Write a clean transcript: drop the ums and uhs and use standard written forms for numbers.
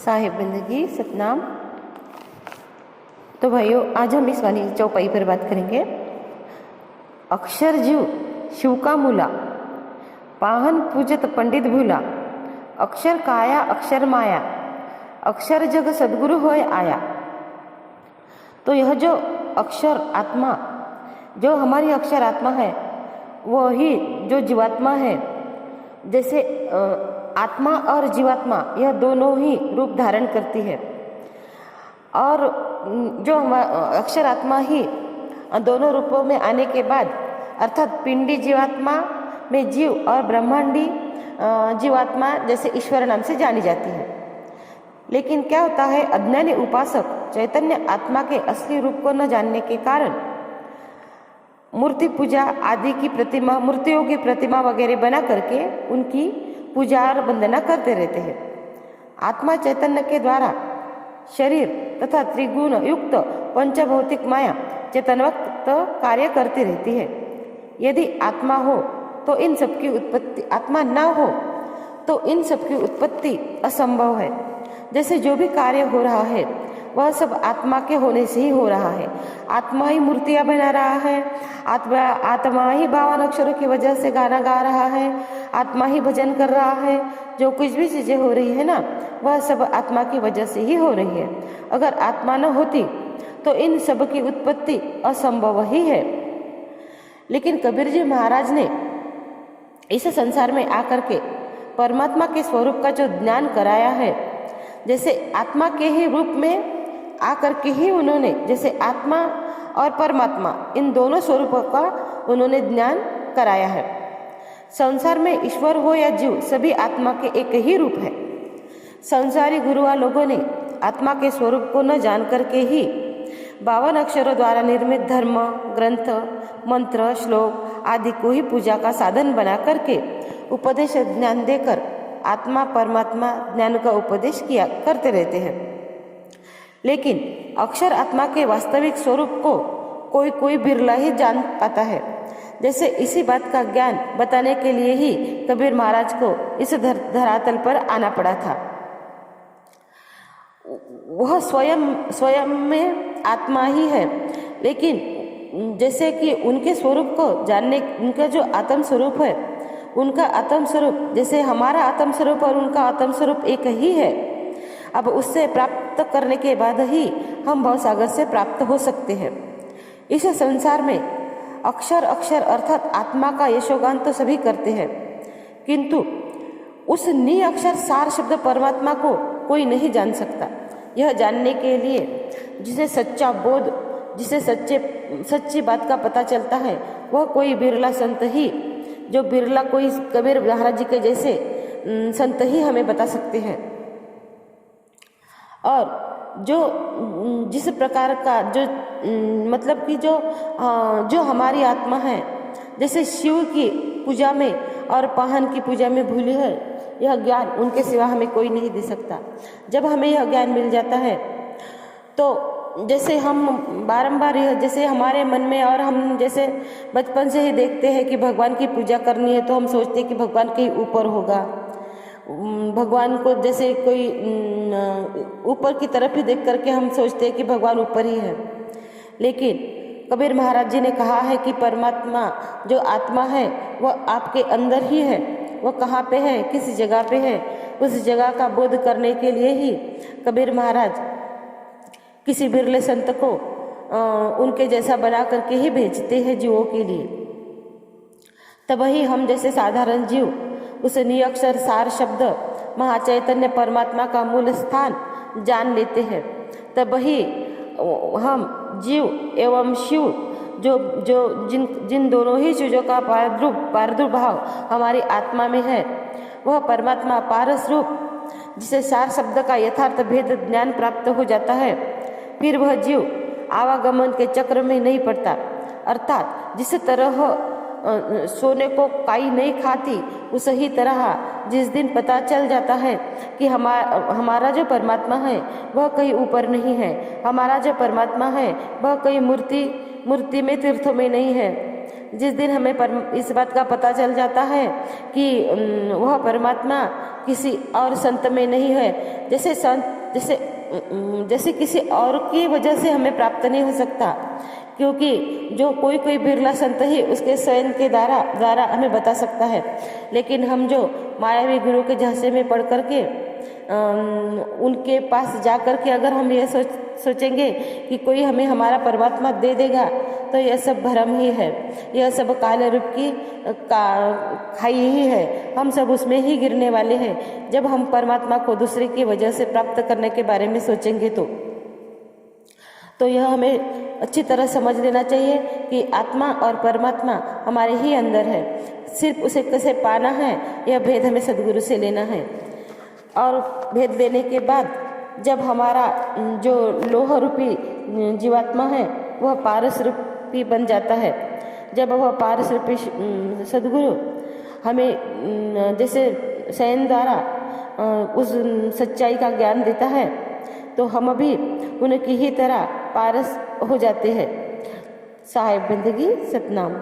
साहिब बंदगी सतनाम। तो भाइयों, आज हम इस वाली चौपाई पर बात करेंगे। अक्षर जीव शिव का मूला, पाहन पूजत पंडित भूला। अक्षर काया अक्षर माया, अक्षर जग सद्गुरु होय आया। तो यह जो अक्षर आत्मा, जो हमारी अक्षर आत्मा है, वही जो जीवात्मा है, जैसे आत्मा और जीवात्मा यह दोनों ही रूप धारण करती है। और जो अक्षर आत्मा ही दोनों रूपों में आने के बाद, अर्थात पिंडी जीवात्मा में जीव और ब्रह्मांडी जीवात्मा जैसे ईश्वर नाम से जानी जाती है। लेकिन क्या होता है, अज्ञानी उपासक चैतन्य आत्मा के असली रूप को न जानने के कारण मूर्ति पूजा आदि की प्रतिमा, मूर्तियों की प्रतिमा वगैरह बना करके उनकी पूजा और वंदना करते रहते हैं। आत्मा चैतन्य के द्वारा शरीर तथा त्रिगुण युक्त पंचभौतिक माया चेतनवक्त कार्य करती रहती है। यदि आत्मा हो तो इन सब की उत्पत्ति, आत्मा न हो तो इन सब की उत्पत्ति असंभव है। जैसे जो भी कार्य हो रहा है वह सब आत्मा के होने से ही हो रहा है। आत्मा ही मूर्तियां बना रहा है, आत्मा ही बावन अक्षरों की वजह से गाना गा रहा है, आत्मा ही भजन कर रहा है। जो कुछ भी चीजें हो रही है ना, वह सब आत्मा की वजह से ही हो रही है। अगर आत्मा न होती तो इन सब की उत्पत्ति असंभव ही है। लेकिन कबीर जी महाराज ने इस संसार में आकर के परमात्मा के स्वरूप का जो ज्ञान कराया है, जैसे आत्मा के ही रूप में आकर के ही उन्होंने, जैसे आत्मा और परमात्मा इन दोनों स्वरूपों का उन्होंने ज्ञान कराया है। संसार में ईश्वर हो या जीव, सभी आत्मा के एक ही रूप है। संसारी गुरुआ लोगों ने आत्मा के स्वरूप को न जान करके ही 52 अक्षरों द्वारा निर्मित धर्म ग्रंथ, मंत्र, श्लोक आदि को ही पूजा का साधन बना करके उपदेश ज्ञान देकर आत्मा परमात्मा ज्ञान का उपदेश किया करते रहते हैं। लेकिन अक्षर आत्मा के वास्तविक स्वरूप को कोई कोई बिरला ही जान पाता है। जैसे इसी बात का ज्ञान बताने के लिए ही कबीर महाराज को इस धरातल पर आना पड़ा था। वह स्वयं में आत्मा ही है, लेकिन जैसे कि उनके स्वरूप को जानने, उनका जो आत्म स्वरूप है, उनका आत्म स्वरूप जैसे हमारा आत्म स्वरूप और उनका आत्म स्वरूप एक ही है। अब उससे प्राप्त करने के बाद ही हम भवसागर से प्राप्त हो सकते हैं। इस संसार में अक्षर अक्षर अर्थात आत्मा का यशोगान तो सभी करते हैं, किंतु उस नि अक्षर सार शब्द परमात्मा को कोई नहीं जान सकता। यह जानने के लिए जिसे सच्चा बोध, जिसे सच्ची बात का पता चलता है, वह कोई बिरला संत ही, जो बिरला कोई कबीर महाराज जी के जैसे संत ही हमें बता सकते हैं। और जो जिस प्रकार का जो मतलब कि जो हमारी आत्मा है, जैसे शिव की पूजा में और पाहन की पूजा में भूली है, यह ज्ञान उनके सिवा हमें कोई नहीं दे सकता। जब हमें यह ज्ञान मिल जाता है तो जैसे हम बारंबार यह, जैसे हमारे मन में, और हम जैसे बचपन से ही देखते हैं कि भगवान की पूजा करनी है तो हम सोचते हैं कि भगवान कहीं ऊपर होगा। भगवान को जैसे कोई ऊपर की तरफ ही देख करके हम सोचते हैं कि भगवान ऊपर ही है। लेकिन कबीर महाराज जी ने कहा है कि परमात्मा जो आत्मा है वह आपके अंदर ही है। वह कहाँ पे है, किस जगह पे है, उस जगह का बोध करने के लिए ही कबीर महाराज किसी बिरले संत को उनके जैसा बना करके ही भेजते हैं जीवों के लिए। तब ही हम जैसे साधारण जीव उस निअक्षर सार शब्द महाचैतन्य परमात्मा का मूल स्थान जान लेते हैं। तब ही हम जीव एवं शिव, जो जिन दोनों ही चीज़ों का प्रादुर्भाव हमारी आत्मा में है, वह परमात्मा पारस रूप, जिसे सार शब्द का यथार्थ भेद ज्ञान प्राप्त हो जाता है, फिर वह जीव आवागमन के चक्र में नहीं पड़ता। अर्थात जिस तरह सोने को काई नहीं खाती, उस ही तरह जिस दिन पता चल जाता है कि हमारा जो परमात्मा है वह कहीं ऊपर नहीं है, हमारा जो परमात्मा है वह कहीं मूर्ति में तीर्थों में नहीं है, जिस दिन हमें इस बात का पता चल जाता है कि वह परमात्मा किसी और संत में नहीं है, जैसे किसी और की वजह से हमें प्राप्त नहीं हो सकता, क्योंकि जो कोई कोई बिरला संत ही उसके स्वयं के द्वारा हमें बता सकता है। लेकिन हम जो मायावी गुरु के झांसे में पढ़ करके उनके पास जा कर के अगर हम ये सोचेंगे कि कोई हमें हमारा परमात्मा दे देगा, तो यह सब भ्रम ही है, यह सब काल रूप की खाई ही है। हम सब उसमें ही गिरने वाले हैं जब हम परमात्मा को दूसरे की वजह से प्राप्त करने के बारे में सोचेंगे। तो यह हमें अच्छी तरह समझ लेना चाहिए कि आत्मा और परमात्मा हमारे ही अंदर है, सिर्फ उसे कैसे पाना है यह भेद हमें सदगुरु से लेना है। और भेद लेने के बाद जब हमारा जो लोह रूपी जीवात्मा है वह पारस रूपी बन जाता है, जब वह पारस रूपी सदगुरु हमें जैसे शयन द्वारा उस सच्चाई का ज्ञान देता है, तो हम भी उनकी ही तरह पारस हो जाते हैं। साहेब बंदगी सतनाम।